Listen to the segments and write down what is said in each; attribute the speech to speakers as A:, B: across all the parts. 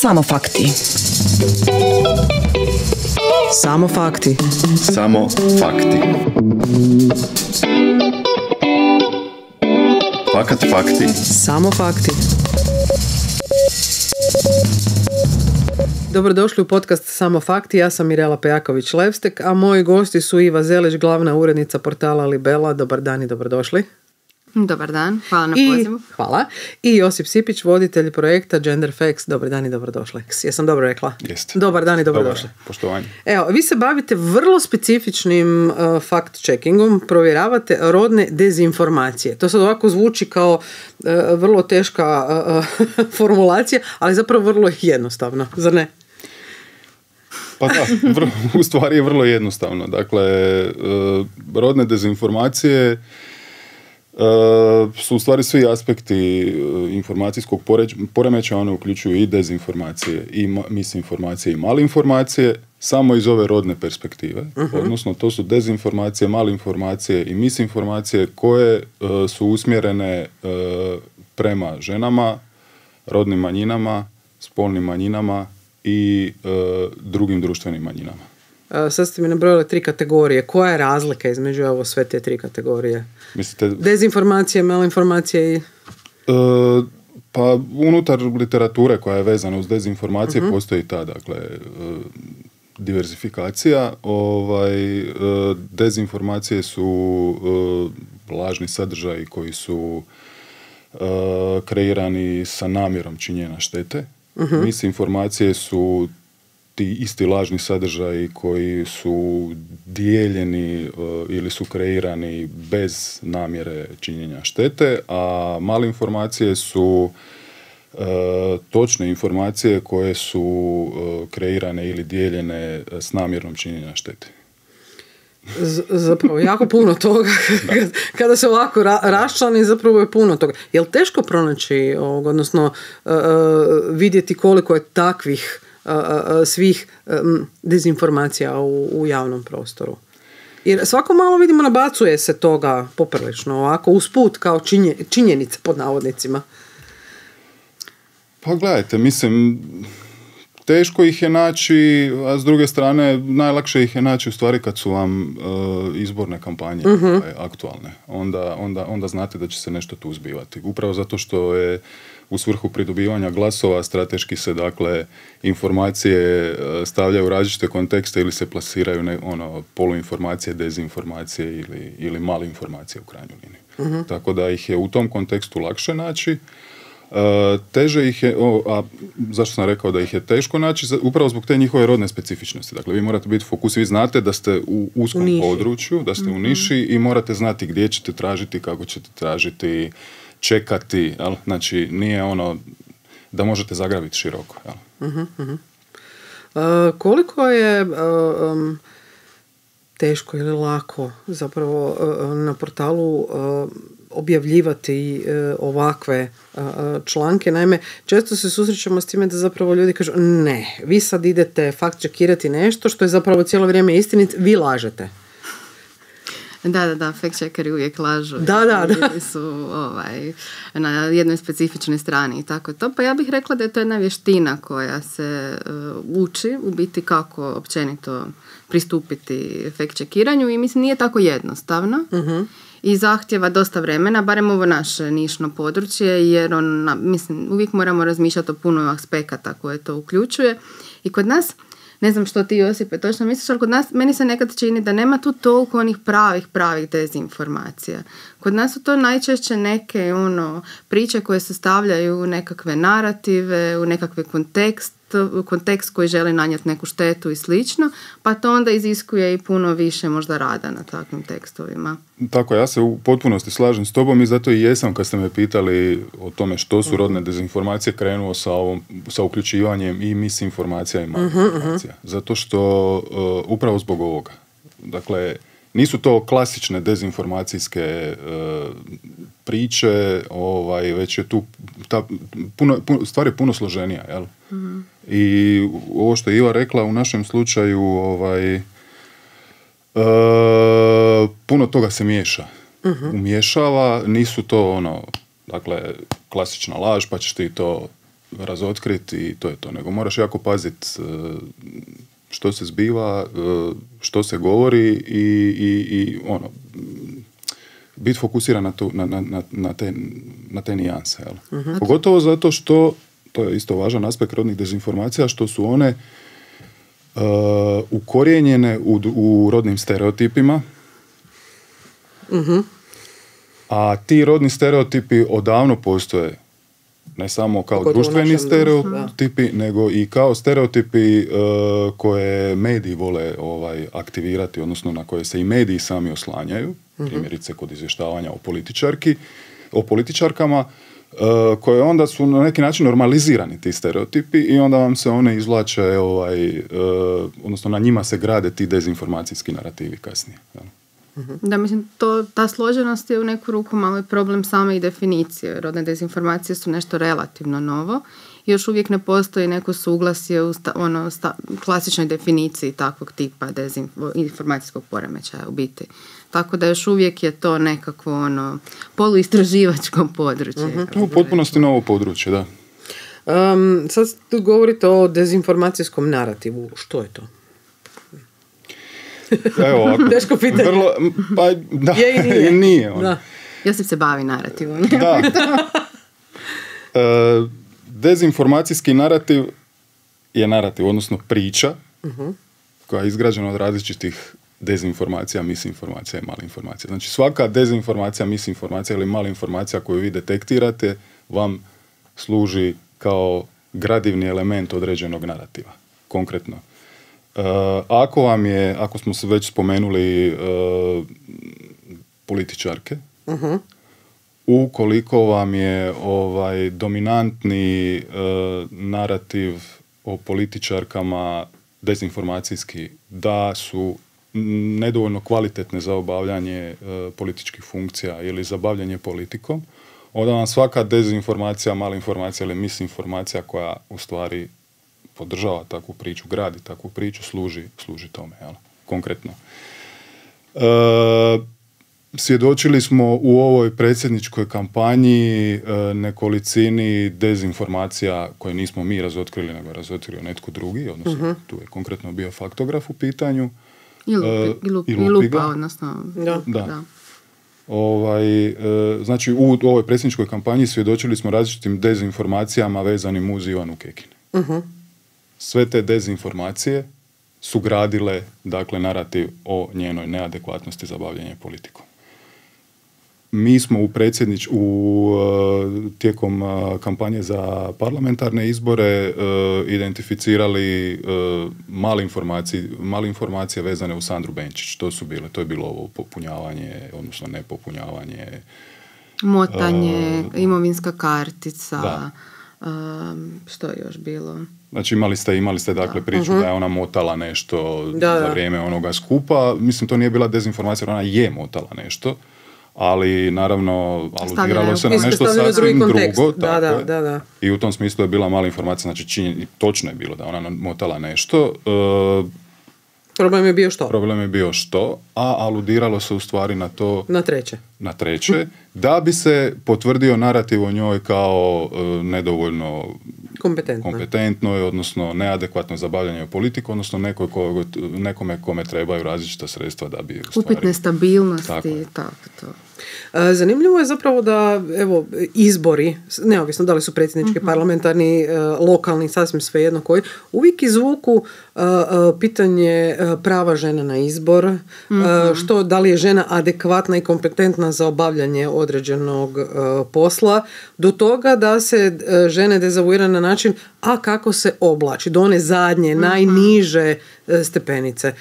A: Samo fakti. Samo fakti.
B: Samo fakti. Fakat fakti.
A: Samo fakti. Dobrodošli u podcast Samo fakti, ja sam Mirela Pejaković-Levstek, a moji gosti su Iva Zelić, glavna urednica portala Libela. Dobar dan i dobrodošli.
C: Dobar dan, hvala na pozivu.
A: Hvala. I Josip Sipić, voditelj projekta Gender Facts. Dobar dan i dobrodošli. Jesam dobro rekla?
B: Jeste.
A: Dobar dan i dobrodošli.
B: Dobar, poštovanje.
A: Evo, vi se bavite vrlo specifičnim fact-checkingom, provjeravate rodne dezinformacije. To sad ovako zvuči kao vrlo teška formulacija, ali zapravo vrlo jednostavno, zar ne?
B: Pa da, u stvari je vrlo jednostavno. Dakle, rodne dezinformacije su u stvari svi aspekti informacijskog poremećaja, one uključuju i dezinformacije, i misinformacije, i malinformacije, samo iz ove rodne perspektive. Odnosno, to su dezinformacije, malinformacije i misinformacije koje su usmjerene prema ženama, rodnim manjinama, spolnim manjinama i drugim društvenim manjinama.
A: Sad ste mi nabrojali 3 kategorije. Koja je razlika između ovo sve te 3 kategorije?
B: Mislite,
A: dezinformacije, malinformacije i...
B: Pa unutar literature koja je vezana uz dezinformacije postoji ta, dakle, diversifikacija. Dezinformacije su lažni sadržaji koji su kreirani sa namjerom činjenja štete. Misinformacije su ti isti lažni sadržaji koji su dijeljeni ili su kreirani bez namjere činjenja štete, a malinformacije su točne informacije koje su kreirane ili dijeljene s namjerom činjenja štete.
A: Zapravo, jako puno toga. Kada se ovako raščlani, zapravo je puno toga. Je li teško pronaći, odnosno vidjeti koliko je takvih svih dezinformacija u javnom prostoru? Jer svako malo vidimo nabacuje se toga poprilično, ovako usput kao činjenica pod navodnicima.
B: Pa gledajte, mislim, teško ih je naći, a s druge strane najlakše ih je naći u stvari kad su vam izborne kampanje aktualne. Onda znate da će se nešto tu zbivati. Upravo zato što je u svrhu pridobivanja glasova strateški se, dakle, informacije stavljaju u različite kontekste ili se plasiraju poluinformacije, dezinformacije ili malinformacije u krajnjoj liniji. Tako da ih je u tom kontekstu lakše naći. Teže ih je, a zašto sam rekao da ih je teško naći? Upravo zbog te njihove rodne specifičnosti. Dakle, vi morate biti fokus, vi znate da ste u uskom području, da ste u niši i morate znati gdje ćete tražiti, kako ćete tražiti, čekati, jel? Znači, nije ono da možete zagrabiti široko. Jel?
A: Koliko je teško ili lako zapravo na portalu objavljivati ovakve članke? Naime, često se susrećemo s time da zapravo ljudi kažu ne, vi sad idete fact-checkirati nešto što je zapravo cijelo vrijeme istinit, vi lažete.
C: Da, fact-checkeri uvijek lažu.
A: Da.
C: Ili su na jednoj specifičnoj strani i tako to. Pa ja bih rekla da je to jedna vještina koja se uči u biti kako općenito pristupiti fact-checkiranju i mislim nije tako jednostavno. I zahtjeva dosta vremena, barem ovo naše nišno područje, jer uvijek moramo razmišljati o puno aspekata koje to uključuje. I kod nas, ne znam što ti, Josipe, točno misliš, ali kod nas, meni se nekad čini da nema tu toliko onih pravih dezinformacija. Kod nas su to najčešće neke priče koje se stavljaju u nekakve narative, u nekakve kontekst koji želi nanijeti neku štetu i slično, pa to onda iziskuje i puno više možda rada na takvim tekstovima.
B: Tako, ja se u potpunosti slažem s tobom i zato i jesam kad ste me pitali o tome što su rodne dezinformacije krenuo sa uključivanjem i misinformacija i malinformacija. Zato što upravo zbog ovoga. Dakle, nisu to klasične dezinformacijske priče, već je tu stvar je puno složenija, jel? I ovo što je Iva rekla, u našem slučaju puno toga se miješa. Umješava, nisu to dakle, klasična laž, pa ćeš ti to razotkriti i to je to. Nego moraš jako paziti što se zbiva, što se govori i ono, biti fokusiran na te nijanse. Pogotovo zato što, to je isto važan aspekt rodnih dezinformacija, što su one ukorijenjene u rodnim stereotipima, a ti rodni stereotipi odavno postoje, ne samo kao društveni stereotipi, nego i kao stereotipi koje mediji vole aktivirati, odnosno na koje se i mediji sami oslanjaju, primjerice kod izvještavanja o političarkama, koje onda su na neki način normalizirani ti stereotipi i onda vam se one izvlače, odnosno na njima se grade ti dezinformacijski narativi kasnije.
C: Da, mislim, ta složenost je u neku ruku malo i problem same i definicije. Rodne dezinformacije su nešto relativno novo. Još uvijek ne postoji neko suglasje u klasičnoj definiciji takvog tipa informacijskog poremećaja u biti. Tako da još uvijek je to nekako poluistraživačko područje.
B: U potpunosti novo područje, da.
A: Sad tu govorite o dezinformacijskom narativu. Što je to?
B: Evo, ovako,
A: teško pitanje.
B: Pa, da,
A: je i nije.
B: Nije
C: da. Josip se bavi narativom.
B: Da. Dezinformacijski narativ je narativ, odnosno priča koja je izgrađena od različitih dezinformacija, misinformacija i malinformacija. Znači svaka dezinformacija, misinformacija ili malinformacija koju vi detektirate vam služi kao gradivni element određenog narativa. Konkretno. Ako smo se već spomenuli političarke, ukoliko vam je dominantni narativ o političarkama dezinformacijski, da su nedovoljno kvalitetne za obavljanje političkih funkcija ili za bavljanje politikom, onda vam svaka dezinformacija, malinformacija ili misinformacija koja u stvari podržava takvu priču, gradi takvu priču, služi tome, jel? Konkretno. Svjedočili smo u ovoj predsjedničkoj kampanji nekolicini dezinformacija koje nismo mi razotkrili, nego je razotkrio netko drugi, odnosno tu je konkretno bio faktograf u pitanju.
C: I lupa, odnosno.
B: Da. Znači, u ovoj predsjedničkoj kampanji svjedočili smo različitim dezinformacijama vezanim uz Ivanu Kekin. Sve te dezinformacije su gradile, dakle, narativ o njenoj neadekvatnosti za bavljanje politikom. Mi smo tijekom kampanje za parlamentarne izbore identificirali male informacije vezane uz Sandru Benčić. To je bilo ovo popunjavanje, odnosno nepopunjavanje.
C: Motanje, imovinska kartica, što je još bilo?
B: Znači imali ste dakle priču da je ona motala nešto za vrijeme onoga skupa. Mislim, to nije bila dezinformacija, ona je motala nešto. Ali naravno aludiralo se na nešto sasvim drugo.
A: Da.
B: I u tom smislu je bila mala informacija, znači točno je bilo da ona motala nešto.
A: Problem je bio što?
B: Problem je bio što, a aludiralo se u stvari na to... Na treće, da bi se potvrdio narativ o njoj kao nedovoljno kompetentnoj, odnosno neadekvatno za bavljanje politikom, odnosno nekome kome trebaju različita sredstva da bi...
C: Upitne stabilnosti, tako to.
A: Zanimljivo je zapravo da, evo, izbori, neovisno da li su predsjednički, parlamentarni, lokalni, sasvim svejedno koji, uvijek izvuku pitanje prava žena na izbor, da li je žena adekvatna i kompetentna za obavljanje određenog posla, do toga da se žene dezavuira na način, a kako se oblači, do one zadnje, najniže stepenice.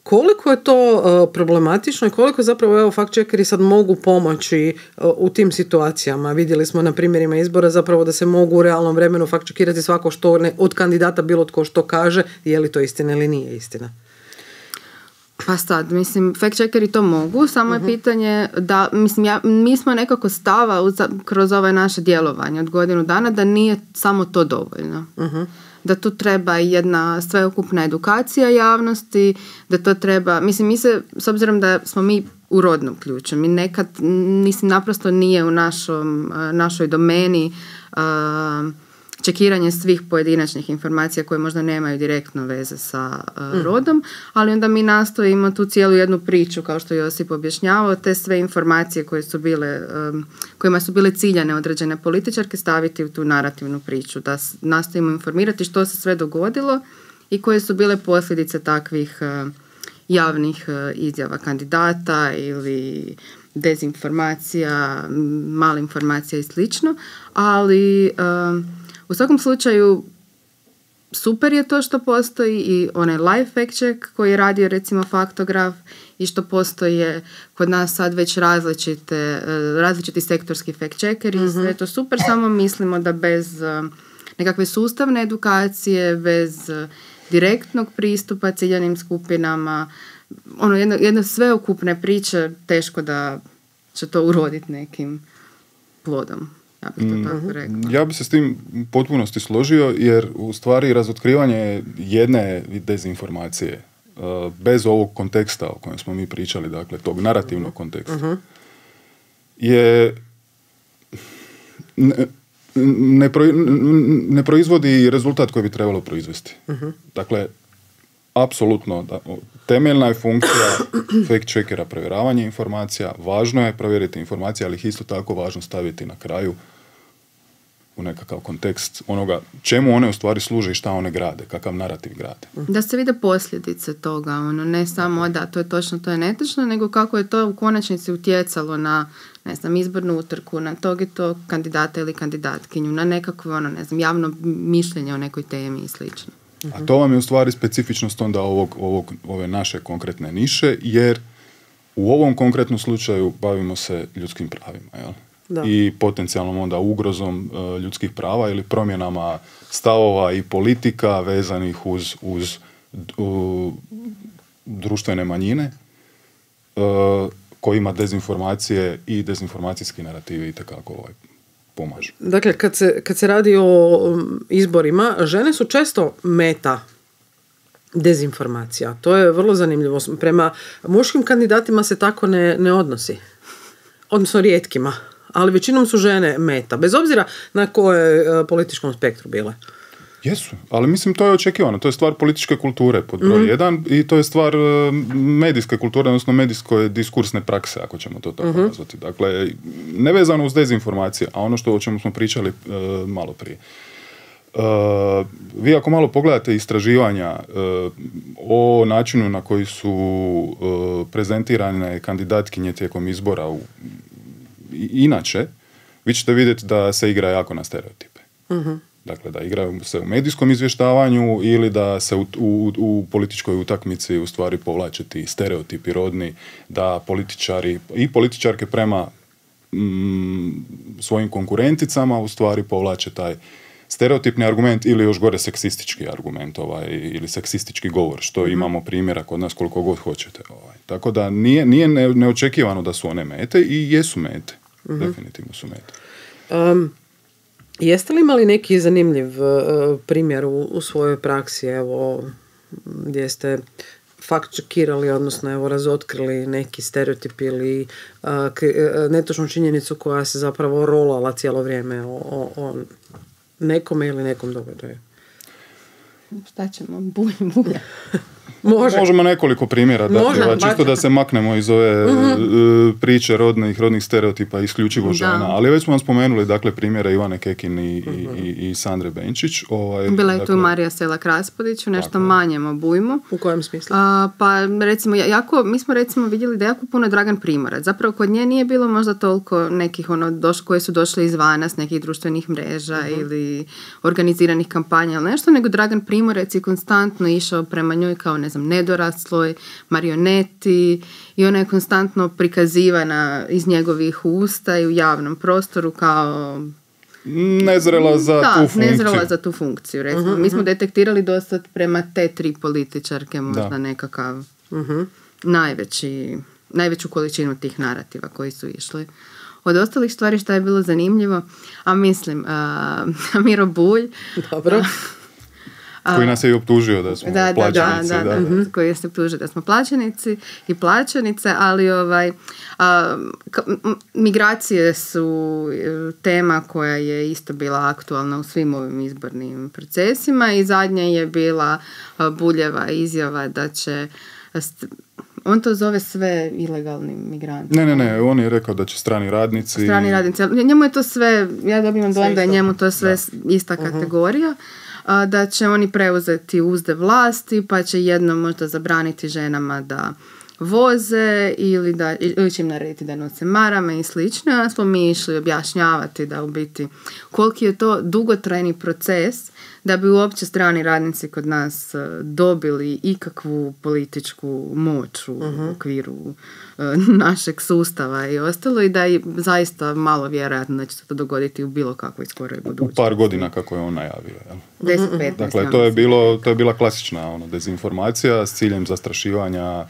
A: Koliko je to problematično i koliko zapravo, evo, fact-checkeri sad mogu pomoći u tim situacijama? Vidjeli smo na primjerima izbora zapravo da se mogu u realnom vremenu fact-checkirati svako što od kandidata bilo tko što kaže, je li to istina ili nije istina?
C: Pa sad, mislim, fact-checkeri to mogu, samo je pitanje da, mislim, mi smo nekako stava kroz ovo naše djelovanje od godinu dana da nije samo to dovoljno. Da tu treba jedna sveukupna edukacija javnosti, da to treba, mislim, mi se, s obzirom da smo mi u rodnom ključu, mi nekad, mislim, naprosto nije u našoj domeni čekiranje svih pojedinačnih informacija koje možda nemaju direktno veze sa rodom, ali onda mi nastojimo tu cijelu jednu priču, kao što je Josip objašnjavao, te sve informacije koje su bile, kojima su bile ciljane određene političarke staviti u tu narativnu priču, da nastojimo informirati što se sve dogodilo i koje su bile posljedice takvih javnih izjava kandidata ili dezinformacija, malinformacija i slično, ali u svakom slučaju super je to što postoji i onaj live fact check koji je radio recimo Faktograf i što postoje kod nas sad već različiti sektorski fact checkeri i sve je to super, samo mislimo da bez nekakve sustavne edukacije, bez direktnog pristupa ciljanim skupinama, jedne sveukupne priče, teško da će to uroditi nekim plodom. Ja bih to tako rekla.
B: Ja bih se s tim u potpunosti složio, jer u stvari razotkrivanje jedne dezinformacije bez ovog konteksta o kojem smo mi pričali, dakle tog narativnog konteksta, je ne proizvodi rezultat koji bi trebalo proizvesti. Dakle, apsolutno, temeljna je funkcija fact checkera provjeravanje informacija, važno je provjeriti informacije, ali ih isto tako važno staviti na kraju u nekakav kontekst onoga čemu one u stvari služe i šta one grade, kakav narativ grade.
C: Da se vide posljedice toga, ne samo da to je točno, to je netočno, nego kako je to u konačnici utjecalo na, izbornu utrku, na tog i to kandidata ili kandidatkinju, na nekakvo, javno mišljenje o nekoj temi i slično.
B: A to vam je u stvari specifičnost onda ove naše konkretne niše, jer u ovom konkretnom slučaju bavimo se ljudskim pravima, jel? Da. I potencijalnom onda ugrozom ljudskih prava ili promjenama stavova i politika vezanih uz društvene manjine kojima dezinformacije i dezinformacijski narativi itekako pomažu.
A: Dakle, kad se radi o izborima, žene su često meta dezinformacija. To je vrlo zanimljivo. Prema muškim kandidatima se tako ne odnosi. Odnosno rijetkima. Ali većinom su žene meta. Bez obzira na koje političkom spektru bile.
B: Jesu, ali mislim to je očekivano. To je stvar političke kulture pod broj jedan i to je stvar medijske kulture, odnosno medijske diskursne prakse, ako ćemo to tako nazvati. Dakle, nevezano uz dezinformacije, a ono o čemu smo pričali malo prije. Vi ako malo pogledate istraživanja o načinu na koji su prezentirane kandidatkinje tijekom izbora inače, vi ćete vidjeti da se igra jako na stereotipe. Dakle, da igraju se u medijskom izvještavanju ili da se u političkoj utakmici u stvari povlače ti stereotipi rodni, da političari i političarke prema svojim konkurenticama u stvari povlače taj stereotipni argument ili još gore seksistički argument ili seksistički govor, što imamo primjera kod nas koliko god hoćete. Tako da nije neočekivano da su one mete i jesu mete. Definitivno su mete.
A: Jeste li imali neki zanimljiv primjer u svojoj praksi, evo, gdje ste fact-checkirali, odnosno evo, razotkrili neki stereotip ili netočnu činjenicu koja se zapravo rolala cijelo vrijeme o nekome ili nekom događaju?
C: Šta ćemo? Bulja.
B: Možemo nekoliko primjera dati, čisto da se maknemo iz ove priče rodnih stereotipa isključivo žena, ali već smo vam spomenuli primjere Ivane Kekin i Sandre Benčić.
C: Bila je tu Marija Selak-Raspudić u nešto manjem obujmu.
A: U kojem smislu?
C: Pa recimo, mi smo recimo vidjeli da jako puno Dragan Primorac. Zapravo kod nje nije bilo možda toliko nekih koje su došle izvana s nekih društvenih mreža ili organiziranih kampanja ili nešto, nego Dragan Primorac je konstantno išao prema njoj kao nedorasloj, marioneti i ona je konstantno prikazivana iz njegovih usta i u javnom prostoru kao
B: nezrela
C: za tu funkciju. Recimo. Mi smo detektirali dosta prema te tri političarke možda nekakav najveću količinu tih narativa koji su išli. Od ostalih stvari što je bilo zanimljivo, Miro Bulj.
A: Dobro.
B: Koji nas je i optužio da smo plaćenici.
C: Koji se optužio da smo plaćenici i plaćenice, ali migracije su tema koja je isto bila aktualna u svim ovim izbornim procesima i zadnja je bila Buljeva izjava da će on to zove sve ilegalnim migrantima.
B: Ne, on je rekao da će strani radnici,
C: njemu je to sve, ja dobivam dojam da je njemu to sve ista kategorija, da će oni preuzeti uzde vlasti, pa će jednom možda zabraniti ženama da voze ili će im narediti da nose marame i slično. A smo mi išli objašnjavati da u biti koliki je to dugotrajni proces da bi uopće strani radnici kod nas dobili ikakvu političku moć u okviru našeg sustava i ostalo i da je zaista malo vjerojatno da će se to dogoditi u bilo kakvoj skoroj budućnosti.
B: U par godina kako je on najavio.
C: 10-15.
B: Dakle, to je bila klasična dezinformacija s ciljem zastrašivanja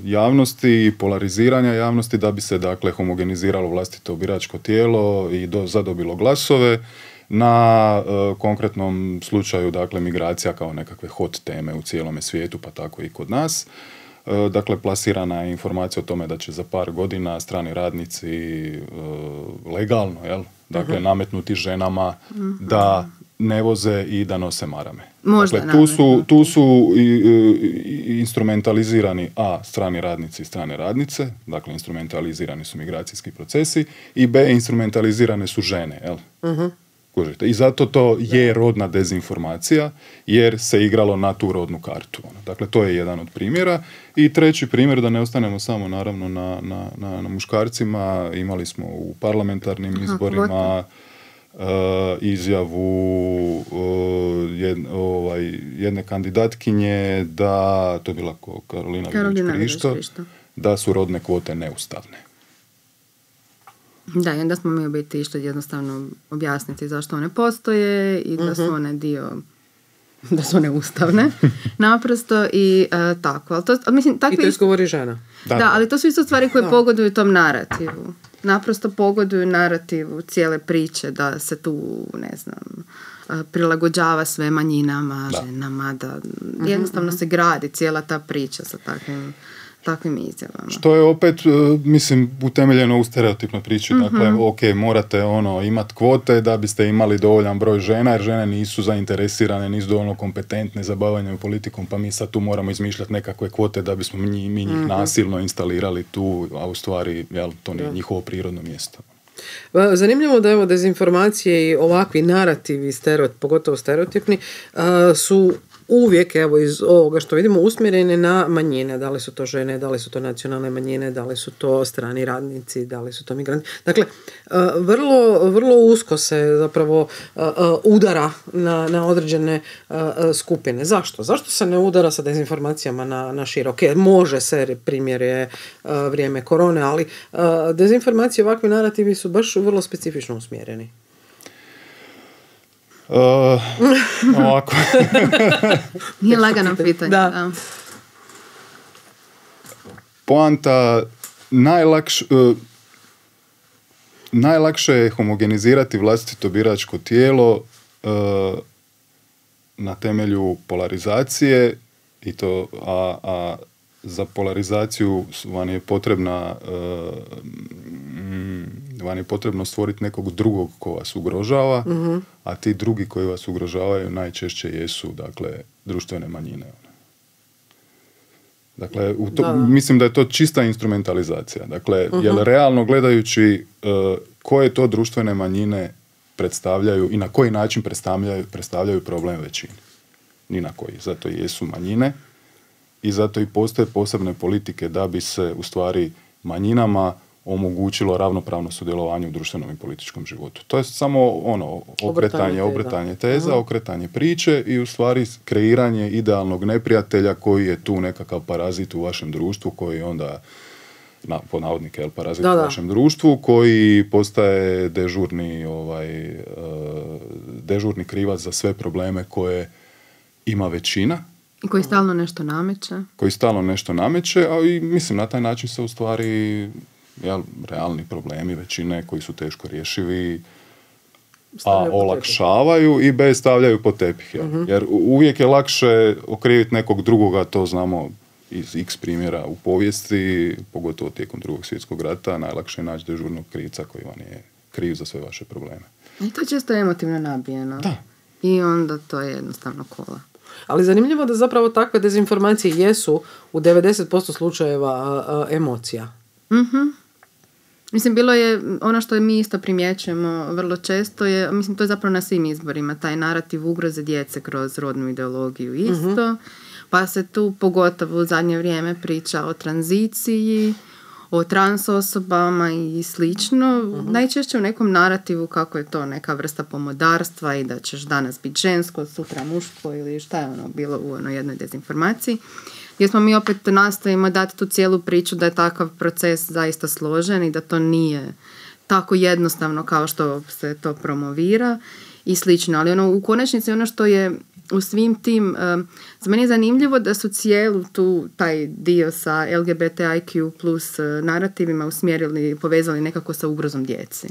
B: javnosti i polariziranja javnosti da bi se dakle homogeniziralo vlastito biračko tijelo i zadobilo glasove na konkretnom slučaju dakle migracija kao nekakve hot teme u cijelome svijetu pa tako i kod nas. Dakle, plasirana je informacija o tome da će za par godina strani radnici legalno, dakle, nametnuti ženama da ne voze i da nose marame.
C: Možda
B: dakle, tu su instrumentalizirani strani radnici i strane radnice, dakle instrumentalizirani su migracijski procesi i instrumentalizirane su žene, I zato to je rodna dezinformacija, jer se igralo na tu rodnu kartu. Dakle, to je jedan od primjera. I treći primjer, da ne ostanemo samo naravno na muškarcima, imali smo u parlamentarnim izborima izjavu jedne kandidatkinje da, to je bila Karolina Vidović-Krišto, da su rodne kvote neustavne.
C: Da, i onda smo mi u biti išli jednostavno objasniti zašto one postoje i da su one da su one ustavne, naprosto i tako. Ali to, mislim,
A: i to izgovori žena.
C: Da, ali to su isto stvari koje pogoduju tom narativu. Naprosto pogoduju narativu cijele priče da se tu, ne znam, prilagođava sve manjinama, ženama, da jednostavno se gradi cijela ta priča sa takvim izjavama.
B: Što je opet, mislim, utemeljeno u stereotipnoj priči. Dakle, morate imati kvote da biste imali dovoljan broj žena, jer žene nisu zainteresirane, nisu dovoljno kompetentne za bavljanje politikom, pa mi sad tu moramo izmišljati nekakve kvote da bismo mi njih nasilno instalirali tu, a u stvari, to nije njihovo prirodno mjesto.
A: Zanimljivo da evo dezinformacije i ovakvi narativi, pogotovo stereotipni, su uvijek, evo iz ovoga što vidimo, usmjerene na manjine. Da li su to žene, da li su to nacionalne manjine, da li su to strani radnici, da li su to migranti. Dakle, vrlo usko se zapravo udara na određene skupine. Zašto? Zašto se ne udara sa dezinformacijama na širok? Može se, primjer je vrijeme korone, ali dezinformacije, ovakvi narativi su baš vrlo specifično usmjereni.
B: Ovako.
C: Nije lagano pitanje. Da.
B: Poanta, najlakše je homogenizirati vlastito biračko tijelo na temelju polarizacije i to, a za polarizaciju vam je potrebno stvoriti nekog drugog ko vas ugrožava, a ti drugi koji vas ugrožavaju najčešće jesu, dakle, društvene manjine. Dakle, mislim da je to čista instrumentalizacija. Dakle, jer realno gledajući koje to društvene manjine predstavljaju i na koji način predstavljaju problem većini. Ni na koji. Zato i jesu manjine i zato i postoje posebne politike da bi se u stvari manjinama omogućilo ravnopravno sudjelovanje u društvenom i političkom životu. To je samo obretanje teza, okretanje priče i u stvari kreiranje idealnog neprijatelja koji je tu nekakav parazit u vašem društvu, koji onda po navodnike parazit u vašem društvu, koji postaje dežurni krivac za sve probleme koje ima većina.
C: I koji stalno nešto nameće. A i mislim na taj način se u stvari realni problemi većine koji su teško rješivi
B: olakšavaju i B, stavljaju pod tepih. Jer uvijek je lakše okriviti nekog drugoga, to znamo iz x primjera u povijesti, pogotovo tijekom Drugog svjetskog rata, najlakše je naći dežurnog krivca koji vam je kriv za sve vaše probleme.
C: I to je često emotivno nabijeno.
B: Da.
C: I onda to je jednostavno kola.
A: Ali zanimljivo da zapravo takve dezinformacije jesu u 90% slučajeva emocija. Mislim, bilo je, ono što mi isto primjećujemo vrlo često je, mislim, to je zapravo na svim izborima, taj narativ ugroze djece kroz rodnu ideologiju isto. Pa se tu pogotovo u zadnje vrijeme priča o tranziciji, o trans osobama i slično. Najčešće u nekom narativu kako je to neka vrsta pomodarstva i da ćeš danas biti žensko, sutra muško ili šta je ono bilo u onoj jednoj dezinformaciji. Gdje smo mi opet nastojimo dati tu cijelu priču da je takav proces zaista složen i da to nije tako jednostavno kao što se to promovira i slično. Ali ono, u konačnici ono što je u svim tim, za mene je zanimljivo da su cijelu tu taj dio sa LGBTIQ plus narativima usmjerili, povezali nekako sa ugrozom djeci.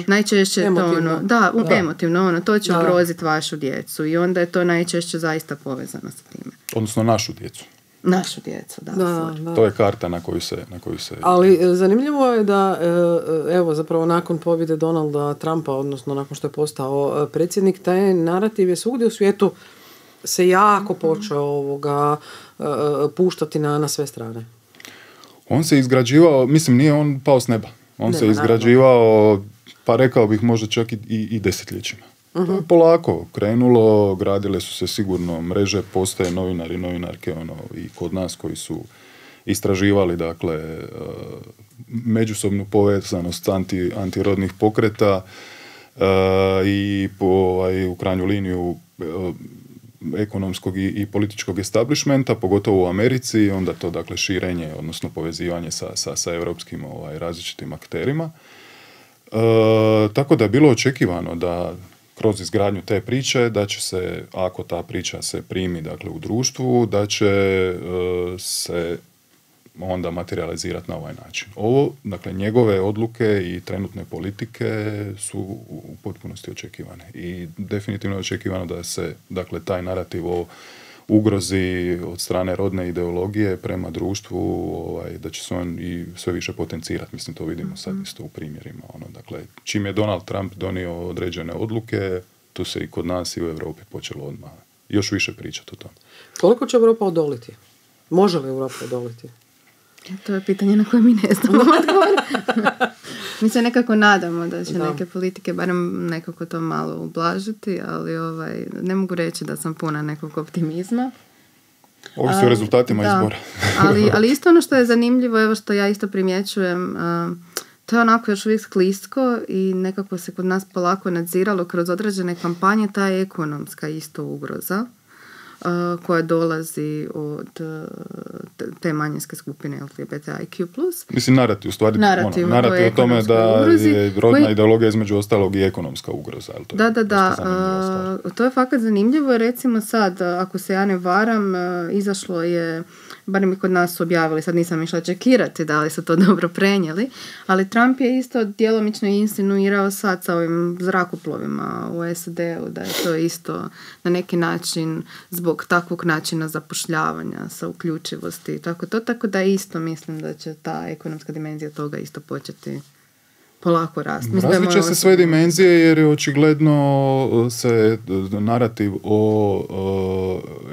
A: Najčešće emotivno. To ono, da. Emotivno, ono, to će ugroziti vašu djecu i onda je to najčešće zaista povezano sa time.
B: Odnosno našu djecu.
C: Našu djecu, da.
B: To je karta na koju se...
A: Ali zanimljivo je da, evo, zapravo nakon pobjede Donalda Trumpa, odnosno nakon što je postao predsjednik, taj narativ je svugdje u svijetu se jako počeo puštati na sve strane.
B: On se izgrađivao, mislim, nije on pao s neba. On se izgrađivao, pa rekao bih možda čak i desetljećima. To je polako krenulo, gradile su se sigurno mreže, postoje novinari, novinarke i kod nas koji su istraživali, dakle, međusobnu povezanost antirodnih pokreta i u krajnju liniju ekonomskog i političkog establishmenta, pogotovo u Americi, onda to, dakle, širenje, odnosno povezivanje sa europskim različitim akterima. Tako da je bilo očekivano da kroz izgradnju te priče, da će se, ako ta priča se primi, dakle, u društvu, da će se onda materializirati na ovaj način. Ovo, dakle, njegove odluke i trenutne politike su u potpunosti očekivane. I definitivno je očekivano da se, dakle, taj narativ o ugrozi od strane rodne ideologije prema društvu, da će se on i sve više potencirati. Mislim, to vidimo sad isto u primjerima. Dakle, čim je Donald Trump donio određene odluke, tu se i kod nas i u Europi počelo odmah još više pričati o tom.
A: Koliko će Europa odoliti? Može li Europa odoliti?
C: To je pitanje na koje mi ne znamo odgovoriti. Mi se nekako nadamo da će neke politike barem nekako to malo ublažiti, ali ne mogu reći da sam puna nekog optimizma.
B: Ovisi o rezultatima izbora.
C: ali isto ono što je zanimljivo, evo što ja isto primjećujem, to je onako još uvijek sklisko i nekako se kod nas polako nadziralo kroz određene kampanje, ta je ekonomska isto ugroza koja dolazi od te manjinske skupine LGBTIQ+.
B: Mislim, narativ, u stvari, narativ o tome da je rodna ideologija između ostalog i ekonomska ugroza.
C: To je fakat zanimljivo. Recimo sad, ako se ja ne varam, izašlo je, barem i kod nas su objavili, sad nisam išla čekirati da li su to dobro prenijeli, ali Trump je isto djelomično insinuirao sad sa ovim zrakoplovima u SAD-u, da je to isto na neki način zbog takvog načina zapošljavanja sa uključivosti i tako da isto mislim da će ta ekonomska dimenzija toga isto početi polako rasti.
B: Različe se sve dimenzije jer je očigledno se narativ o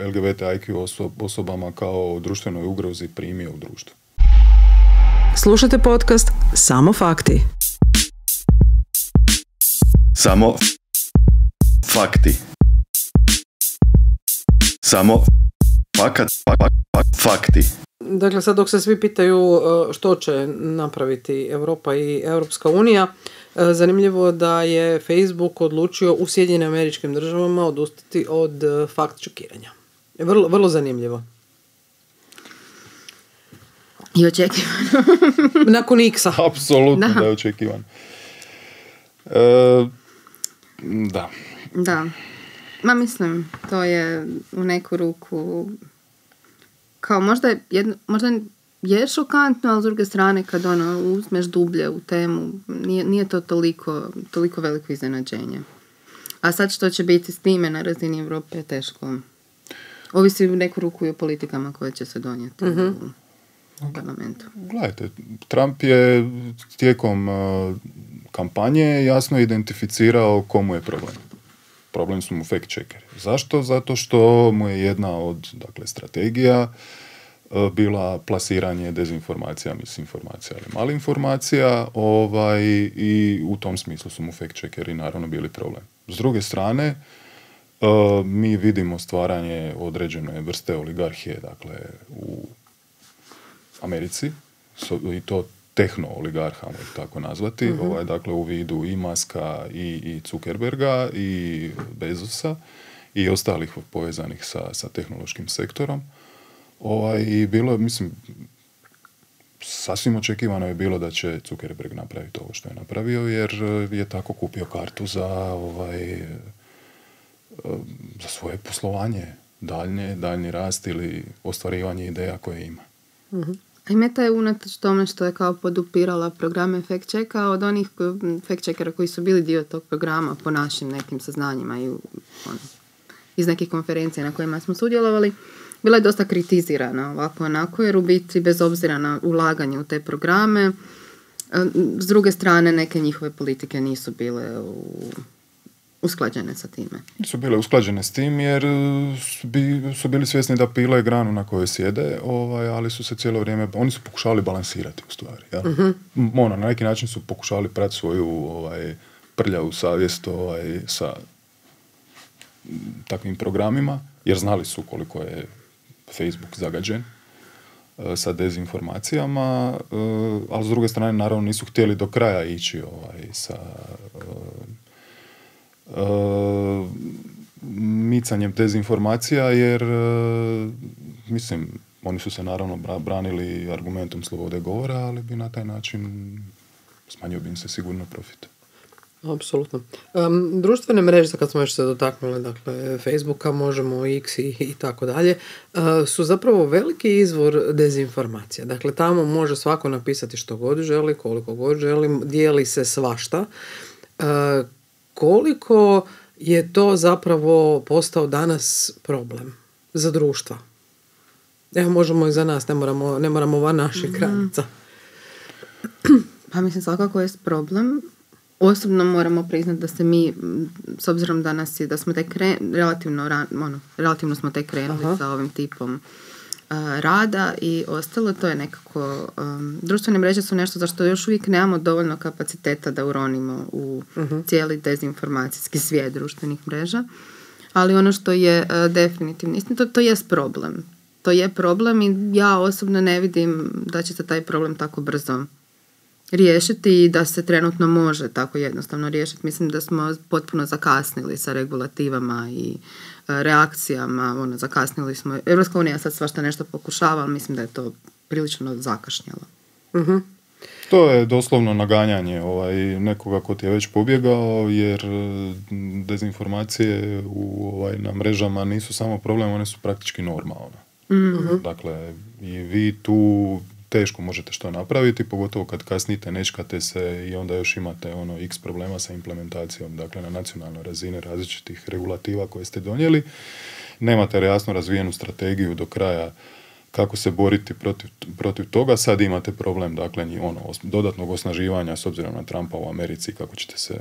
B: LGBTIQ osobama kao društvenoj ugrozi primio u društvu.
A: Slušajte podcast Samo fakti.
D: Samo fakti. Samo fakti.
A: Dakle, sad dok se svi pitaju što će napraviti Europa i Europska unija, zanimljivo da je Facebook odlučio u Sjedinjenim Američkim Državama odustati od fakt čekiranja. Vrlo, vrlo zanimljivo.
C: I očekivano.
A: Nakon X-a.
B: Apsolutno da je očekivano. Da.
C: Da. Ma mislim, to je u neku ruku kao možda je šokantno, ali s druge strane kad uzmeš dublje u temu, nije to toliko veliko iznenađenje. A sad što će biti s time na razini Europe je teško. Ovisi u neku ruku i o politikama koje će se donijeti u parlamentu.
B: Gledajte, Trump je tijekom kampanje jasno identificirao komu je problem. Problem su mu fact checkeri. Zašto? Zato što mu je jedna od strategija bila plasiranje dezinformacija, misinformacija ili malinformacija i u tom smislu su mu fact checkeri naravno bili problem. S druge strane, mi vidimo stvaranje određene vrste oligarhije u Americi i to tehno-oligarha, ih tako nazvati, u vidu i Muska i Zuckerberga i Bezosa i ostalih povezanih sa tehnološkim sektorom. I bilo, sasvim očekivano je bilo da će Zuckerberg napraviti ovo što je napravio, jer je tako kupio kartu za svoje poslovanje, daljnji rast ili ostvarivanje ideja koje ima.
C: I Meta je unatoč tome što je kao podupirala programe fact-checka od onih fact-checkera koji su bili dio tog programa po našim nekim saznanjima i iz nekih konferencija na kojima smo sudjelovali, bila je dosta kritizirana ovako onako, jer u biti bez obzira na ulaganje u te programe, s druge strane neke njihove politike nisu bile usklađene sa time.
B: Nisu bile usklađene s tim jer su bili svjesni da pile granu na kojoj sjede, ali su se cijelo vrijeme, oni su pokušali balansirati u stvari. Ja? Na neki način su pokušali prati svoju prljavu savjest sa takvim programima, jer znali su koliko je Facebook zagađen sa dezinformacijama, ali s druge strane naravno nisu htjeli do kraja ići sa micanjem dezinformacija, jer oni su se naravno branili argumentom slobode govora, ali bi na taj način smanjio bi im se sigurno profit.
A: Apsolutno. Društvene mreže, kad smo još se dotaknuli, Facebooka, možemo X i tako dalje, su zapravo veliki izvor dezinformacija. Dakle, tamo može svako napisati što god želi, koliko god želi, dijeli se svašta. Koliko je to zapravo postao danas problem za društva? Evo, možemo i za nas, ne moramo van naših granica.
C: Pa svakako je problem. Osobno moramo priznati da se mi, s obzirom da smo tek relativno smo tek krenuli sa ovim tipom rada i ostalo, to je nekako, društvene mreže su nešto za što još uvijek nemamo dovoljno kapaciteta da uronimo u cijeli dezinformacijski svijet društvenih mreža, ali ono što je definitivno istina, to jest problem. To je problem i ja osobno ne vidim da će se taj problem tako brzo riješiti i da se trenutno može tako jednostavno riješiti. Mislim da smo potpuno zakasnili sa regulativama i reakcijama. Zakasnili smo. Europska unija sad svašta nešto pokušava, ali mislim da je to prilično zakašnjelo.
B: To je doslovno naganjanje nekoga ko ti je već pobjegao, jer dezinformacije na mrežama nisu samo problem, one su praktički norma. Dakle, i vi tu teško možete što napraviti, pogotovo kad kasnite, nečkate se i onda još imate x problema sa implementacijom, dakle na nacionalnoj razini različitih regulativa koje ste donijeli. Nemate jasno razvijenu strategiju do kraja kako se boriti protiv toga. Sad imate problem, dakle, dodatnog osnaživanja s obzirom na Trumpa u Americi, kako ćete se,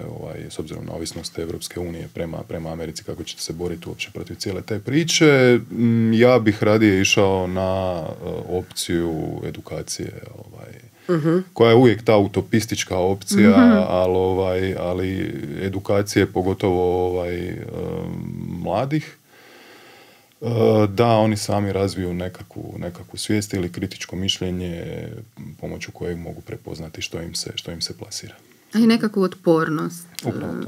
B: s obzirom na ovisnost Evropske unije prema Americi, kako ćete se boriti uopće protiv cijele te priče. Ja bih radije išao na opciju edukacije, koja je uvijek ta utopistička opcija, ali edukacije pogotovo mladih, da oni sami razviju nekakvu svijest ili kritičko mišljenje pomoću kojeg mogu prepoznati što im se plasira.
C: A i nekakvu otpornost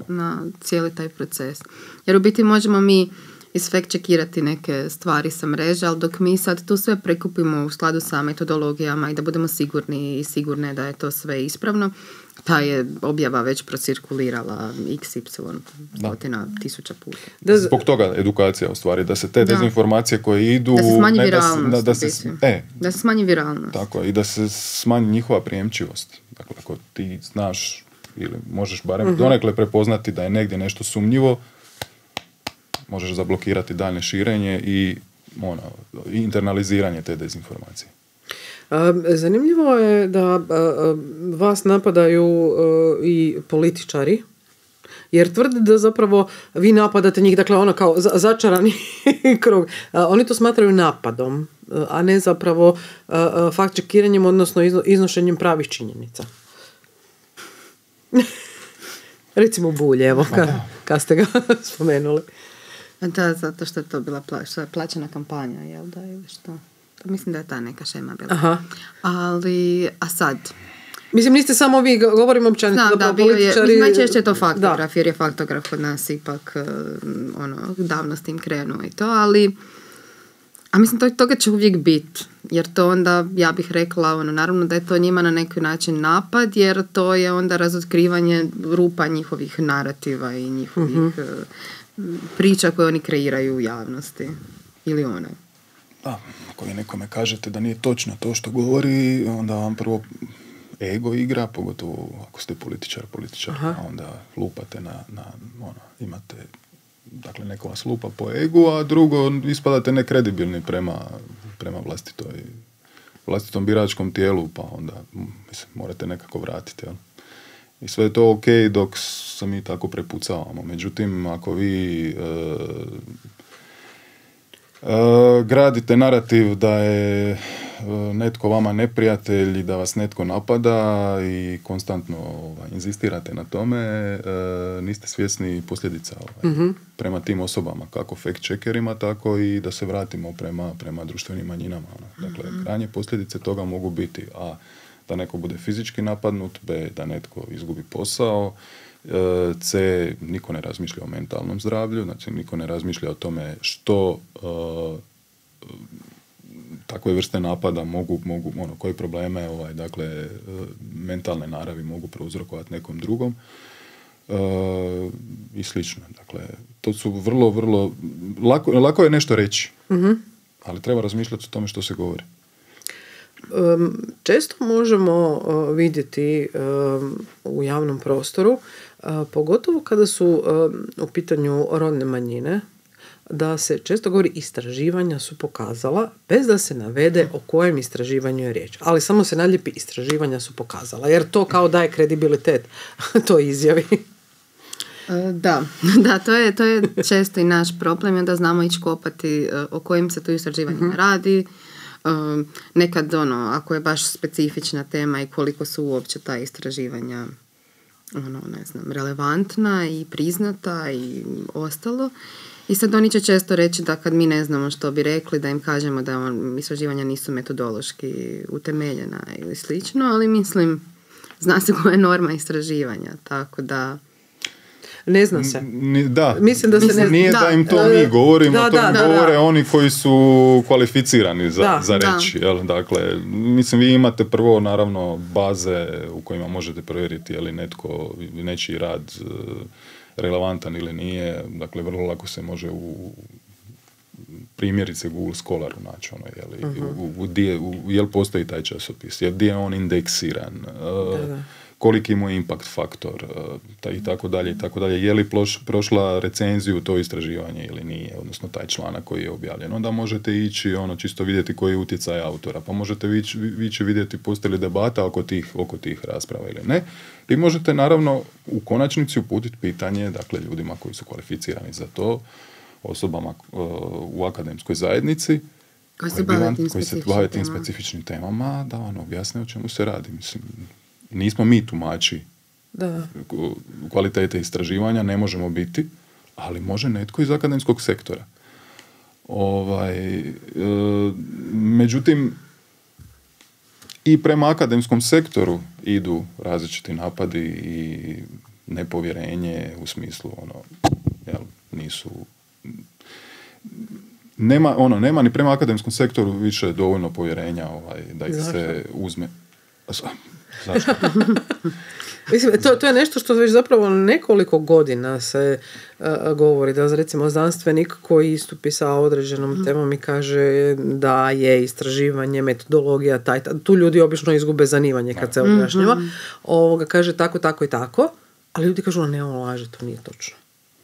C: na cijeli taj proces. Jer u biti možemo mi isfact-checkirati neke stvari sa mreže, ali dok mi sad tu sve prekupimo u skladu sa metodologijama i da budemo sigurni i sigurne da je to sve ispravno, ta je objava već procirkulirala XY stotina tisuća puta.
B: Zbog toga edukacija u stvari, da se te dezinformacije koje idu...
C: Da se smanji viralnost. Da se smanji viralnost.
B: Tako, i da se smanji njihova prijemčivost. Dakle, ako ti znaš ili možeš barem donekle prepoznati da je negdje nešto sumnjivo, možeš zablokirati daljnje širenje i internaliziranje te dezinformacije.
A: Zanimljivo je da vas napadaju i političari, jer tvrde da zapravo vi napadate njih, dakle ono kao začarani krug. Oni to smatraju napadom, a ne zapravo fact-checkiranjem, odnosno iznošenjem pravih činjenica. Recimo Bulj, evo, kad ste ga spomenuli.
C: Da, zato što je to bila plaćena kampanja, jel da, ili što? Mislim da je ta neka šema bila.
A: Aha.
C: Ali, a sad?
A: Mislim, niste samo vi, govorimo općenito
C: da političari... Najčešće je to faktograf, jer je faktograf kod nas ipak davno s tim krenuo i to, ali... A mislim, toga će uvijek biti, jer to onda, ja bih rekla, naravno da je to njima na neki način napad, jer to je onda razotkrivanje rupa njihovih narativa i njihovih priča koje oni kreiraju u javnosti. Ili one.
B: Da, ako vi nekome kažete da nije točno to što govori, onda vam prvo ego igra, pogotovo ako ste političar, a onda lupate imate, dakle, neko vas lupa po egu, a drugo, ispadate nekredibilni prema vlastitom biračkom tijelu, pa onda, mislim, morate nekako vratiti, jel? I sve je to ok dok se mi tako prepucavamo. Međutim, ako vi gradite narativ da je netko vama neprijatelj i da vas netko napada i konstantno inzistirate na tome, niste svjesni posljedica prema tim osobama, kako fact-checkerima, tako i da se vratimo prema društvenim manjinama. Dakle, krajnje posljedice toga mogu biti a da neko bude fizički napadnut, b da netko izgubi posao, c niko ne razmišlja o mentalnom zdravlju, znači niko ne razmišlja o tome što takve vrste napada mogu koje probleme dakle, mentalne naravi mogu prouzrokovati nekom drugom i slično. Dakle, to su vrlo lako je nešto reći, ali treba razmišljati o tome što se govori.
A: Često možemo vidjeti u javnom prostoru, pogotovo kada su u pitanju rodne manjine, da se često govori istraživanja su pokazala, bez da se navede o kojem istraživanju je riječ. Ali samo se naljepi istraživanja su pokazala, jer to kao daje kredibilitet toj izjavi.
C: Da, to je često i naš problem, onda znamo ići kopati o kojim se tu istraživanjima radi. Nekad ako je baš specifična tema i koliko su uopće ta istraživanja relevantna i priznata i ostalo. I sad oni će često reći da kad mi ne znamo što bi rekli, da im kažemo da istraživanja nisu metodološki utemeljena ili slično, ali mislim, zna se koja je norma istraživanja, tako da...
A: Ne zna se.
B: Da.
A: Mislim da se ne...
B: Nije da im to mi govorimo, to im govore oni koji su kvalificirani za reći. Jel? Dakle, mislim, vi imate prvo, naravno, baze u kojima možete provjeriti je li nečiji rad relevantan ili nije. Dakle, vrlo lako se može u primjerice Google Scholaru naći jel postoji taj časopis, gdje je on indeksiran, koliki mu je impact faktor i tako dalje, je li prošla recenziju to istraživanje ili nije, odnosno taj članak koji je objavljen. Onda možete ići čisto vidjeti koji je utjecaj autora, pa možete ići vidjeti postoji li debata oko tih rasprava ili ne. I možete naravno u konačnici uputiti pitanje, dakle, ljudima koji su kvalificirani za to, osobama u akademskoj zajednici koji se bave tim specifičnim temama, da vam objasne o čemu se radi. Mislim, nismo mi tumači kvalitete istraživanja, ne možemo biti, ali može netko iz akademskog sektora. Međutim, i prema akademskom sektoru idu različiti napadi i nepovjerenje u smislu nisu... Nema ni prema akademskom sektoru više dovoljno povjerenja da ih se uzme. Zašto?
A: Mislim, to je nešto što već zapravo nekoliko godina se govori, da recimo znanstvenik koji istupi sa određenom temom i kaže da je istraživanje, metodologija, tu ljudi obično izgube zanimanje kad se objašnjava, kaže tako, tako i tako, ali ljudi kažu, ne, on laže, to nije točno.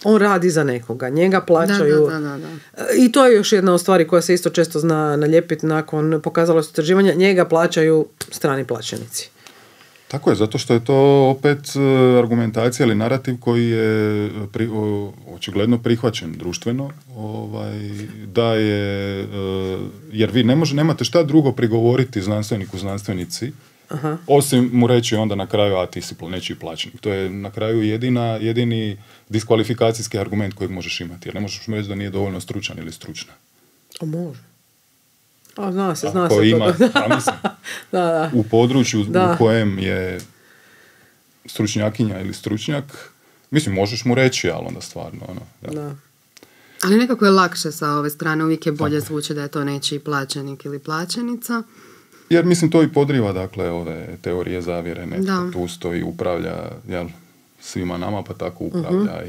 A: On radi za nekoga, njega plaćaju. Da. I to je još jedna od stvari koja se isto često zna nalijepiti nakon pokazalo istraživanja, njega plaćaju strani plaćenici.
B: Tako je, zato što je to opet argumentacija ili narativ koji je očigledno prihvaćen društveno, da je, jer vi nemate šta drugo prigovoriti znanstvenici, osim mu reći onda na kraju, a ti si nečiji plaćenik. To je na kraju jedini diskvalifikacijski argument kojeg možeš imati, jer ne možeš mu reći da nije dovoljno stručan ili stručna.
A: A može. A zna se
B: ima,
A: to.
B: Mislim, da. U području u kojem je stručnjakinja ili stručnjak, mislim, možeš mu reći, ali onda stvarno, Da.
C: Ali nekako je lakše sa ove strane, uvijek je bolje zvuči da je to nečiji plaćenik ili plaćenica.
B: Jer mislim to i podriva, dakle, ove teorije zavjere, netko tu stoji, upravlja, svima nama, pa tako upravlja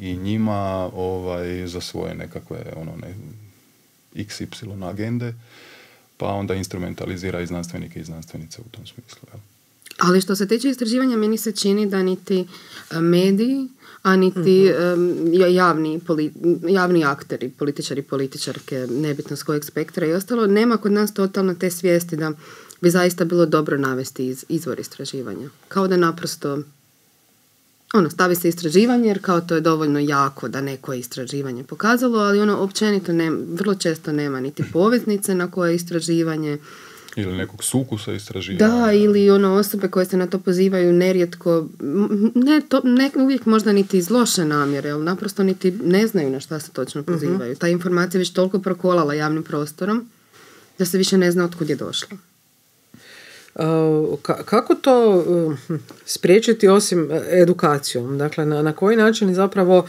B: i njima za svoje nekakve XY agende, pa onda instrumentalizira i znanstvenike i znanstvenice u tom smislu. Jel?
C: Ali što se tiče istraživanja, meni se čini da niti mediji, a niti javni akteri, političari, političarke, nebitno s kojeg spektra i ostalo, nema kod nas totalno te svijesti da bi zaista bilo dobro navesti izvor istraživanja. Kao da naprosto stavi se istraživanje, jer kao to je dovoljno jako da neko je istraživanje pokazalo, ali općenito vrlo često nema niti poveznice na koje je istraživanje.
B: Ili nekog sukusa istraživanja.
C: Da, ili osobe koje se na to pozivaju nerijetko, ne uvijek možda niti iz loše namjere, ali naprosto niti ne znaju na šta se točno pozivaju. Ta informacija već toliko prokolala javnim prostorom da se više ne zna otkud je došla.
A: Kako to spriječiti osim edukacijom? Dakle, na koji način zapravo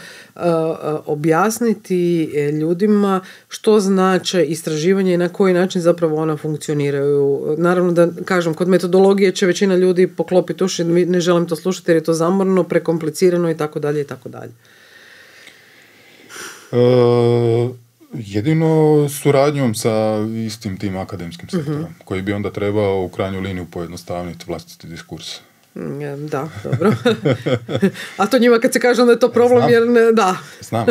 A: objasniti ljudima što znače istraživanje i na koji način zapravo ona funkcioniraju? Naravno da, kažem, kod metodologije će većina ljudi poklopiti uši, ne želim to slušati jer je to zamorno, prekomplicirano i tako dalje i tako dalje.
B: Jedino suradnjom sa istim tim akademskim sektorom, koji bi onda trebao u krajnju liniju pojednostavniti vlastiti diskurs.
A: Da, dobro. A to njima kad se kaže onda je to problem,
B: znam,
A: jer da.
B: Znam,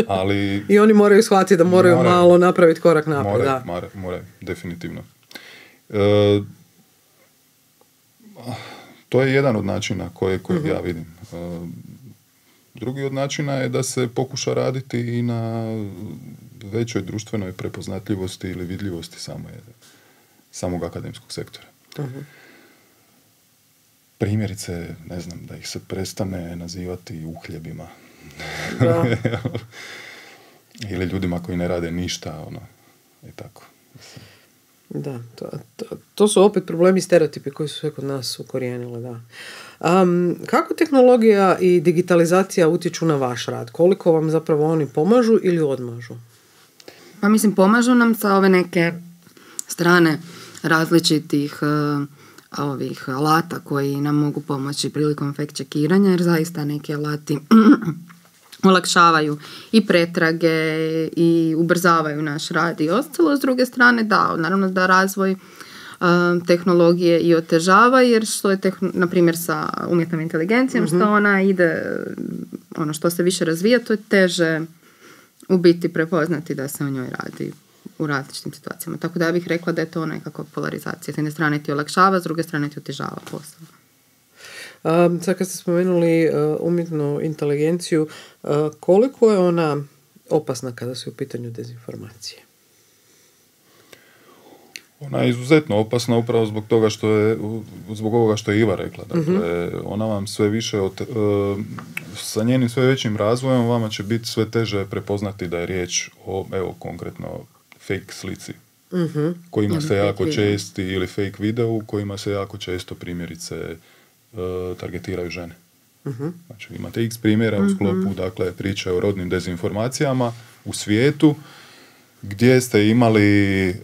B: ali...
A: I oni moraju shvatiti da moraju malo napraviti korak naprijed.
B: More, definitivno. To je jedan od načina kojeg ja vidim. Drugi od načina je da se pokuša raditi i na većoj društvenoj prepoznatljivosti ili vidljivosti samog akademskog sektora. Primjerice, ne znam, da ih se prestane nazivati uhljebima. Ili ljudima koji ne rade ništa, i tako.
A: Da, to su opet problemi i stereotipi koji su sve kod nas ukorijenili, da. Kako tehnologija i digitalizacija utječu na vaš rad? Koliko vam zapravo oni pomažu ili odmažu?
C: Pa mislim, pomažu nam sa ove neke strane različitih ovih alata koji nam mogu pomoći prilikom fact-checkiranja, jer zaista neki alati olakšavaju i pretrage i ubrzavaju naš rad i ostalo. S druge strane, da, naravno da razvoj tehnologije i otežava, jer što je na primjer sa umjetnom inteligencijom, što ona ide, što se više razvija, to je teže u biti prepoznati da se o njoj radi u različitim situacijama. Tako da ja bih rekla da je to nekakva polarizacija. S jedne strane ti olakšava, s druge strane ti otežava posao.
A: Sad kad ste spomenuli umjetnu inteligenciju, koliko je ona opasna kada su u pitanju dezinformacije?
B: Ona je izuzetno opasna upravo zbog toga zbog ovoga što je Iva rekla. Dakle, ona vam sve više sa njenim sve većim razvojem vama će biti sve teže prepoznati da je riječ o, evo, konkretno fake slici. Kojima se jako česti, ili fake videu, kojima se jako često primjerice targetiraju žene. Znači, imate x primjera u sklopu, dakle, priče o rodnim dezinformacijama u svijetu, gdje ste imali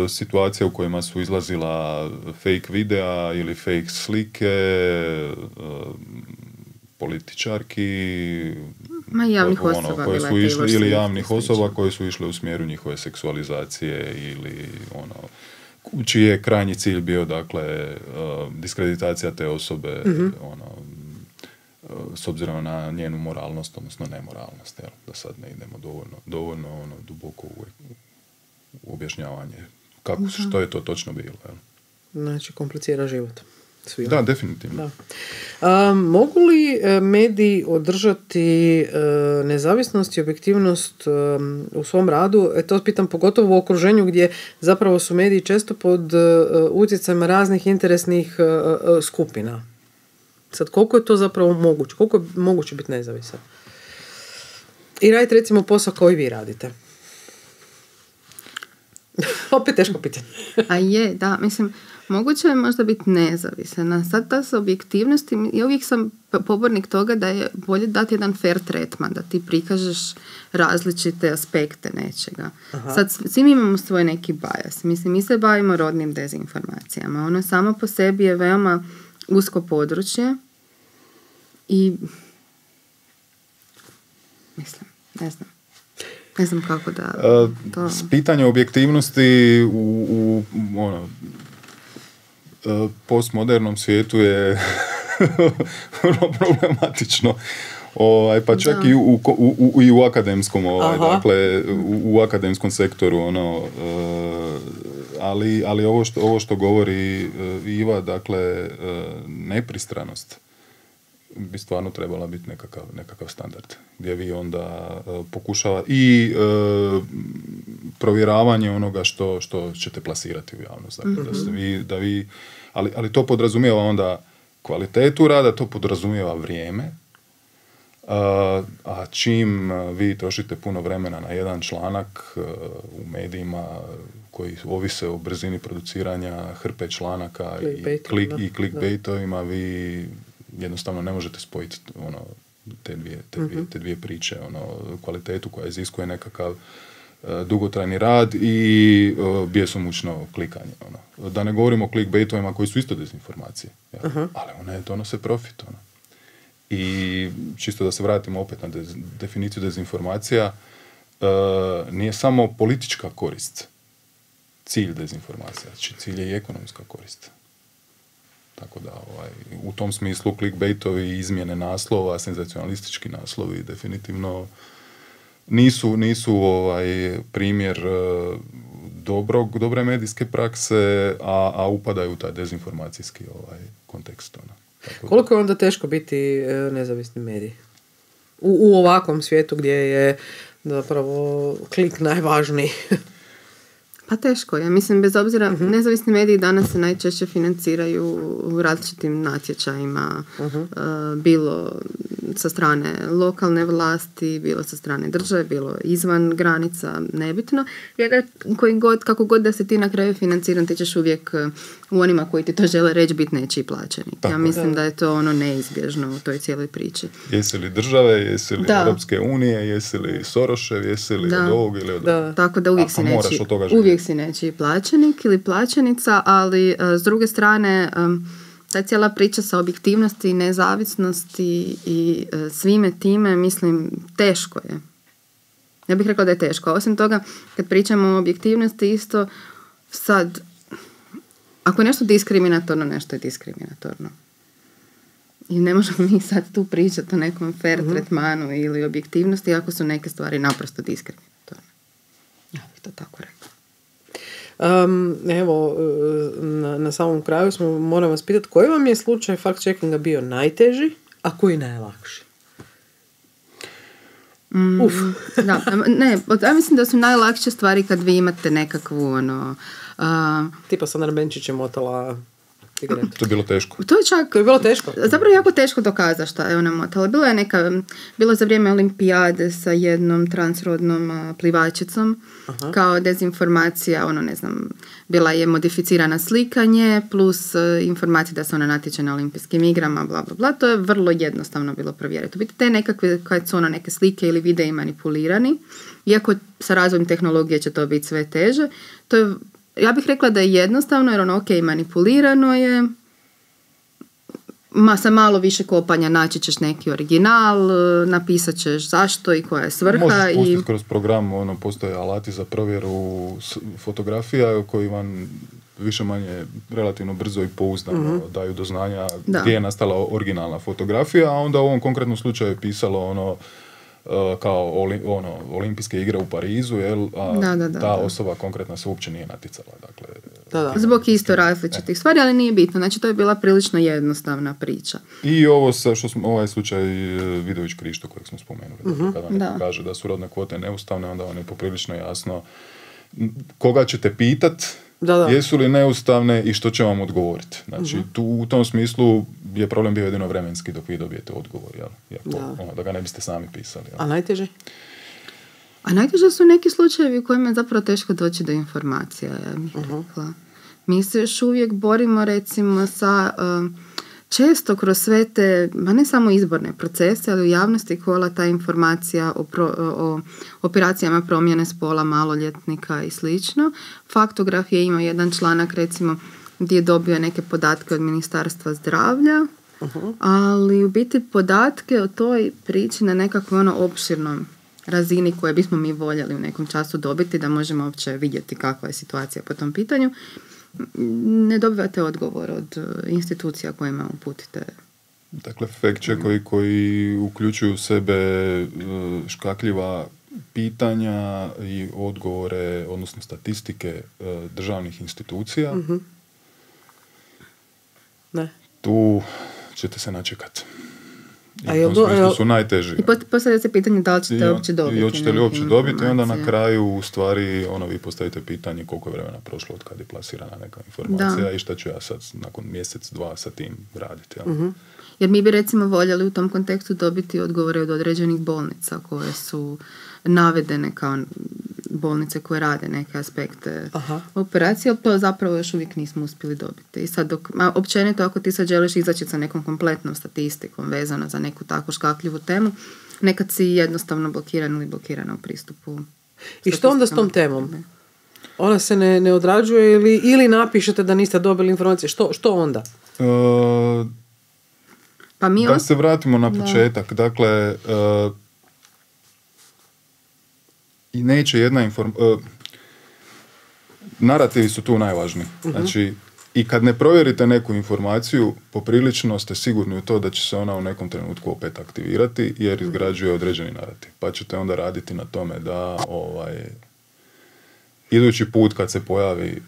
B: situacije u kojima su izlazila fake videa ili fake slike političarki
C: javnih osoba
B: koje su išle, ili javnih osoba koje su išle u smjeru njihove seksualizacije ili čiji je krajnji cilj bio, dakle, diskreditacija te osobe, s obzirom na njenu moralnost, odnosno nemoralnost, jel? Da sad ne idemo dovoljno duboko u objašnjavanje kako, što je to točno bilo. Jel?
A: Znači, komplicira život. Svima.
B: Da, definitivno.
A: Da. Mogu li mediji održati nezavisnost i objektivnost u svom radu? To pitam pogotovo u okruženju gdje zapravo su mediji često pod utjecajem raznih interesnih skupina. Sad, koliko je to zapravo moguće? Koliko je moguće biti nezavisan? I radite recimo posao koji vi radite. Opet teško pitanje.
C: A je, da, mislim, moguće je možda biti nezavisan. A sad ta sa objektivnosti, ja uvijek sam pobornik toga da je bolje dati jedan fair tretman, da ti prikažeš različite aspekte nečega. Aha. Sad, svi mi imamo svoj neki bias. Mislim, mi se bavimo rodnim dezinformacijama. Ono samo po sebi je veoma usko područje i mislim, ne znam kako da to...
B: Pitanje objektivnosti u postmodernom svijetu je problematično. Pa čak i u akademskom, dakle, u akademskom sektoru, ali ovo što govori Iva, dakle, nepristranost bi stvarno trebala biti nekakav standard, gdje vi onda pokušava i provjeravanje onoga što ćete plasirati u javnost. Dakle, da vi, ali to podrazumijeva onda kvalitetu rada, to podrazumijeva vrijeme, a čim vi trošite puno vremena na jedan članak u medijima koji ovise o brzini produciranja hrpe članaka i clickbaitovima, vi jednostavno ne možete spojiti te dvije priče, kvalitetu koja iziskuje nekakav dugotrajni rad i bjesomučno klikanje. Da ne govorimo o clickbaitovima koji su isto dezinformacije, ali one donose profit. I čisto da se vratimo opet na definiciju dezinformacija, nije samo politička korist cilj dezinformacija, znači cilj je i ekonomska korist. Tako da u tom smislu clickbaitovi, izmjene naslova, senzacionalistički naslovi definitivno nisu primjer dobre medijske prakse, a upadaju u taj dezinformacijski kontekst.
A: Koliko je onda teško biti nezavisni medij? U ovakvom svijetu gdje je zapravo klik najvažniji.
C: Pa teško je. Mislim, bez obzira, nezavisni mediji danas se najčešće financiraju u različitim natječajima, bilo sa strane lokalne vlasti, bilo sa strane države, bilo izvan granica, nebitno. Jer kako god da se ti na kraju financiran, ti ćeš uvijek u onima koji ti to žele reći biti nečiji plaćenik. Ja mislim da je to neizbježno u toj cijeloj priči.
B: Jesi li države, jesi li Europske unije, jesi li Sorošev, jesi li od ovog ili od ovog.
C: Tako da uvijek si nečiji plaćenik ili plaćenica, ali s druge strane ta cijela priča sa objektivnosti i nezavisnosti i svime time, mislim, teško je. Ja bih rekla da je teško. Osim toga, kad pričamo o objektivnosti, isto sad, ako je nešto diskriminatorno, nešto je diskriminatorno. I ne možemo mi sad tu pričati o nekom fair tretmanu ili objektivnosti ako su neke stvari naprosto diskriminatorne. Ja bih to tako rekla.
A: Evo, na samom kraju moram vas pitati, koji vam je slučaj fact-checkinga bio najteži, a koji najlakši?
C: Ja mislim da su najlakše stvari kad vi imate nekakvu
A: tipa Sandra Benčić je motala cigareta?
B: To je bilo teško.
C: To je čak...
A: To je bilo teško?
C: Zapravo jako teško dokazati šta je ona motala. Bilo za vrijeme olimpijade sa jednom transrodnom plivačicom. Aha. Kao dezinformacija, bila je modificirana slikanje plus informacija da se ona natječe na olimpijskim igrama, bla, bla, bla. To je vrlo jednostavno bilo provjeriti. Biti te nekakve, kad su neke slike ili videi manipulirani, iako sa razvojem tehnologije će to biti sve teže, to je, ja bih rekla da je jednostavno, jer manipulirano je, sa malo više kopanja naći ćeš neki original, napisat ćeš zašto i koja je svrha.
B: Možeš pustiti kroz program, postoje alati za provjeru fotografija koji vam više manje relativno brzo i pouzdano daju do znanja gdje je nastala originalna fotografija, a onda u ovom konkretnom slučaju je pisalo kao olimpijske igre u Parizu, ta osoba konkretna se uopće nije natjecala. Dakle,
C: zbog isto različitih stvari, ali nije bitno. Znači, to je bila prilično jednostavna priča.
B: I ovo ovaj slučaj Vidović Krišto kojeg smo spomenuli. Kada neko kaže da su rodne kvote neustavne, onda vam je poprilično jasno koga ćete pitat, jesu li neustavne i što će vam odgovoriti. Znači, tu u tom smislu je problem bio jedino vremenski dok vi dobijete odgovor, da ga ne biste sami pisali.
A: A najteže?
C: A najteže su neki slučajevi u kojima je zapravo teško doći do informacija, ja bih rekla. Mi se još uvijek borimo, recimo, sa često kroz sve te, ne samo izborne procese, ali u javnosti kola ta informacija o operacijama promjene spola maloljetnika i slično. Faktograf je imao jedan članak, recimo, gdje je dobio neke podatke od Ministarstva zdravlja, ali u biti podatke o toj priči na nekakvoj opširnom razini koje bismo mi voljeli u nekom času dobiti, da možemo uopće vidjeti kakva je situacija po tom pitanju, ne dobivate odgovor od institucija kojima uputite.
B: Dakle, fact-checkovi koji uključuju u sebe škakljiva pitanja i odgovore, odnosno statistike državnih institucija,
A: ne.
B: Tu ćete se načekati. I u tom smislu su najteži.
C: I postavlja se pitanje da li ćete uopće dobiti.
B: I hoćete li uopće dobiti, i onda na kraju u stvari vi postavite pitanje koliko je vremena prošlo od kad je plasirana neka informacija i šta ću ja sad nakon mjesec, dva sa tim raditi.
C: Jer mi bi recimo voljeli u tom kontekstu dobiti odgovore od određenih bolnica koje su navedene kao bolnice koje rade neke aspekte operacije, ali to zapravo još uvijek nismo uspjeli dobiti. I sad općenito ako ti sad želiš izaći sa nekom kompletnom statistikom vezano za neku tako škakljivu temu, nekad si jednostavno blokiran ili blokirana u pristupu.
A: I što onda s tom temom? Ona se ne odrađuje ili napišete da niste dobili informacije? Što onda?
B: Da se vratimo na početak. Dakle, i neće jedna narativi su tu najvažniji. Znači, i kad ne provjerite neku informaciju, poprilično ste sigurni u to da će se ona u nekom trenutku opet aktivirati, jer izgrađuje određeni narativ. Pa ćete onda raditi na tome da idući put kad se pojavi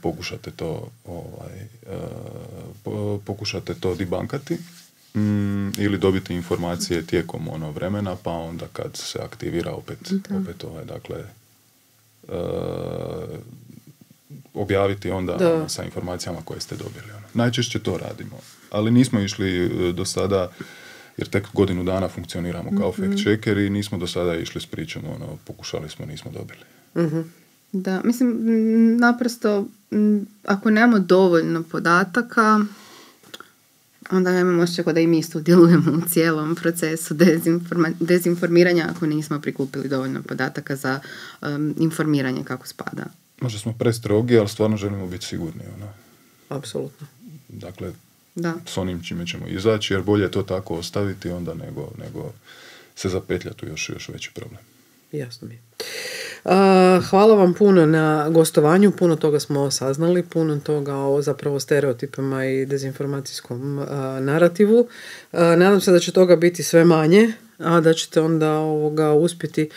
B: pokušate to debankati ili dobiti informacije tijekom vremena, pa onda kad se aktivira opet dakle objaviti onda sa informacijama koje ste dobili. Najčešće to radimo, ali nismo išli do sada, jer tek godinu dana funkcioniramo kao fact-checker i nismo do sada išli s pričom, pokušali smo, nismo dobili.
C: Da, mislim, naprosto ako nemamo dovoljno podataka, onda nemamo osjećaj da i mi sudjelujemo u cijelom procesu dezinformiranja ako nismo prikupili dovoljno podataka za informiranje kako spada.
B: Možda smo prestrogi, ali stvarno želimo biti sigurni.
A: Apsolutno.
B: Dakle, s onim čime ćemo izaći, jer bolje je to tako ostaviti onda nego se zapetljati u još veći problem.
A: Jasno mi. Hvala vam puno na gostovanju, puno toga smo saznali, puno toga o zapravo stereotipima i dezinformacijskom narativu. Nadam se da će toga biti sve manje, a da ćete onda uspjeti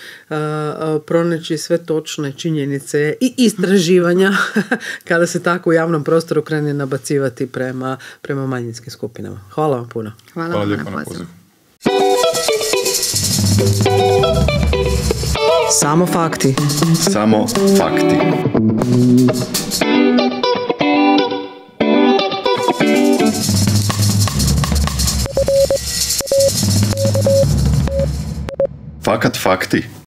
A: pronaći sve točne činjenice i istraživanja kada se tako u javnom prostoru krene nabacivati prema manjinskim skupinama. Hvala vam puno.
C: Hvala lijepo na pozivu.
A: Samo fakti.
D: Samo fakti. Fakat fakti.